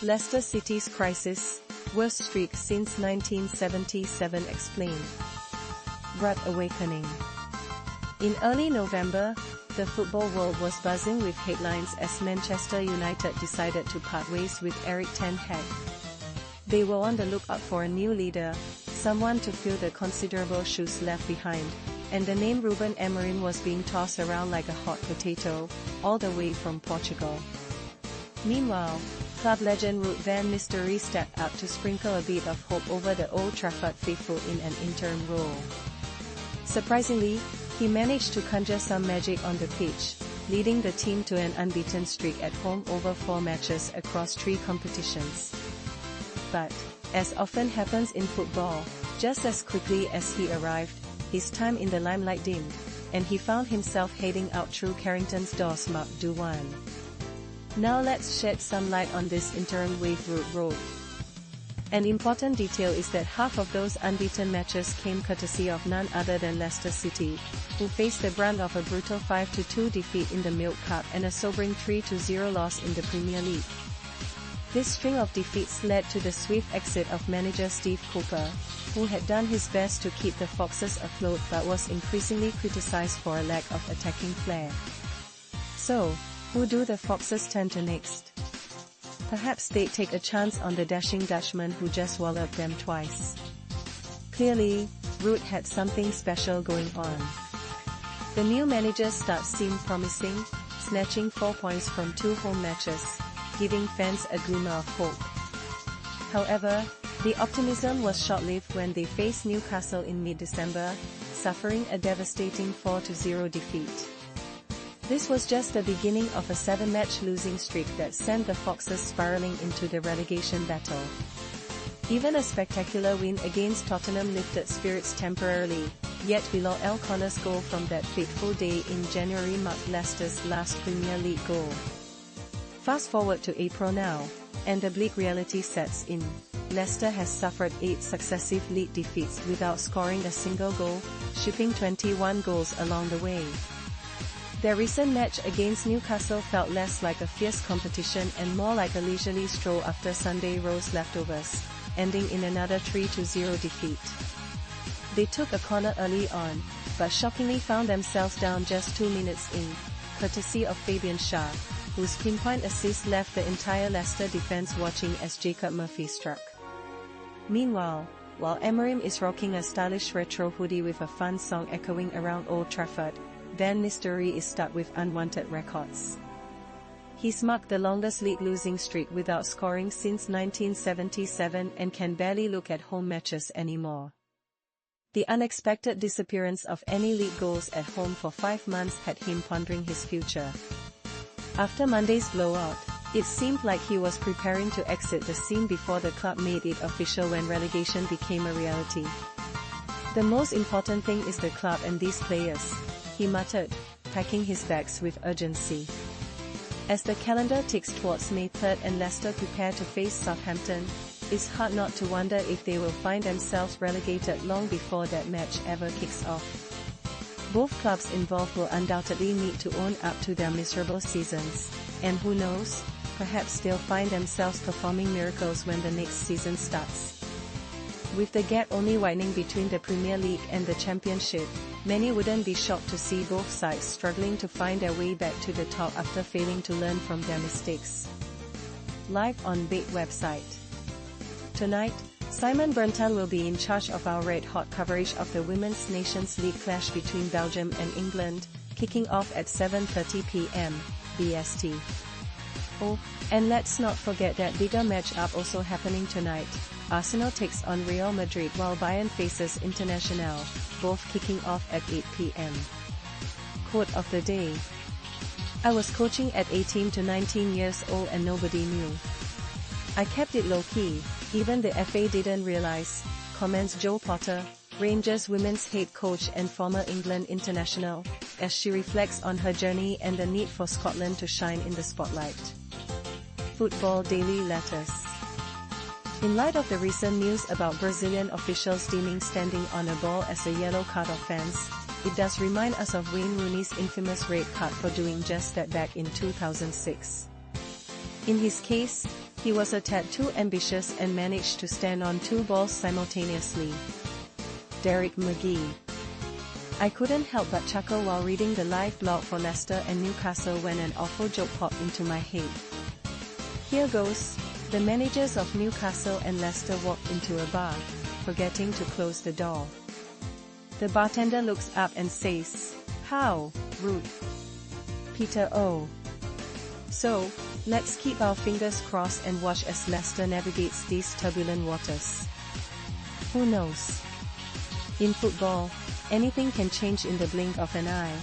Leicester City's crisis, worst streak since 1977 explained. Ruud awakening. In early November, the football world was buzzing with headlines as Manchester United decided to part ways with Erik ten Hag. They were on the lookout for a new leader, someone to fill the considerable shoes left behind, and the name Ruben Amorim was being tossed around like a hot potato, all the way from Portugal. Meanwhile, club legend Ruud van Nistelrooy stepped up to sprinkle a bit of hope over the Old Trafford faithful in an interim role. Surprisingly, he managed to conjure some magic on the pitch, leading the team to an unbeaten streak at home over 4 matches across 3 competitions. But, as often happens in football, just as quickly as he arrived, his time in the limelight dimmed, and he found himself heading out through Carrington's doors marked "Do One." Now let's shed some light on this interim wave Ruud wrote. An important detail is that half of those unbeaten matches came courtesy of none other than Leicester City, who faced the brunt of a brutal 5-2 defeat in the Milk Cup and a sobering 3-0 loss in the Premier League. This string of defeats led to the swift exit of manager Steve Cooper, who had done his best to keep the Foxes afloat but was increasingly criticized for a lack of attacking flair. So, who do the Foxes turn to next? Perhaps they'd take a chance on the dashing Dutchman who just walloped them twice. Clearly, Ruud had something special going on. The new manager's start seemed promising, snatching 4 points from 2 home matches, giving fans a glimmer of hope. However, the optimism was short-lived when they faced Newcastle in mid-December, suffering a devastating 4-0 defeat. This was just the beginning of a 7-match losing streak that sent the Foxes spiraling into the relegation battle. Even a spectacular win against Tottenham lifted spirits temporarily, yet below El Connor's goal from that fateful day in January marked Leicester's last Premier League goal. Fast forward to April now, and the bleak reality sets in. Leicester has suffered 8 successive league defeats without scoring a single goal, shipping 21 goals along the way. Their recent match against Newcastle felt less like a fierce competition and more like a leisurely stroll after Sunday roast leftovers, ending in another 3-0 defeat. They took a corner early on, but shockingly found themselves down just 2 minutes in, courtesy of Fabian Schär, whose pinpoint assist left the entire Leicester defense watching as Jacob Murphy struck. Meanwhile, while Amorim is rocking a stylish retro hoodie with a fun song echoing around Old Trafford, Van Nistelrooy is stuck with unwanted records. He's marked the longest league losing streak without scoring since 1977 and can barely look at home matches anymore. The unexpected disappearance of any league goals at home for 5 months had him pondering his future. After Monday's blowout, it seemed like he was preparing to exit the scene before the club made it official when relegation became a reality. "The most important thing is the club and these players," he muttered, packing his bags with urgency. As the calendar ticks towards May 3rd and Leicester prepare to face Southampton, it's hard not to wonder if they will find themselves relegated long before that match ever kicks off. Both clubs involved will undoubtedly need to own up to their miserable seasons, and who knows, perhaps they'll find themselves performing miracles when the next season starts. With the gap only widening between the Premier League and the Championship, many wouldn't be shocked to see both sides struggling to find their way back to the top after failing to learn from their mistakes. Live on BATE website. Tonight, Simon Brunton will be in charge of our red-hot coverage of the Women's Nations League clash between Belgium and England, kicking off at 7:30 p.m. BST. Oh, and let's not forget that bigger match-up also happening tonight. Arsenal takes on Real Madrid while Bayern faces Internacional, both kicking off at 8 p.m. Quote of the day. "I was coaching at 18 to 19 years old and nobody knew. I kept it low-key, even the FA didn't realize," comments Jo Potter, Rangers women's head coach and former England international, as she reflects on her journey and the need for Scotland to shine in the spotlight. Football Daily Letters. In light of the recent news about Brazilian officials deeming standing on a ball as a yellow card offence, it does remind us of Wayne Rooney's infamous red card for doing just that back in 2006. In his case, He was a tad too ambitious and managed to stand on 2 balls simultaneously. Derek McGee. I couldn't help but chuckle while reading the live blog for Leicester and Newcastle when an awful joke popped into my head. Here goes. The managers of Newcastle and Leicester walked into a bar, forgetting to close the door. The bartender looks up and says, "How, rude." Peter O. So, let's keep our fingers crossed and watch as Leicester navigates these turbulent waters. Who knows? In football, anything can change in the blink of an eye.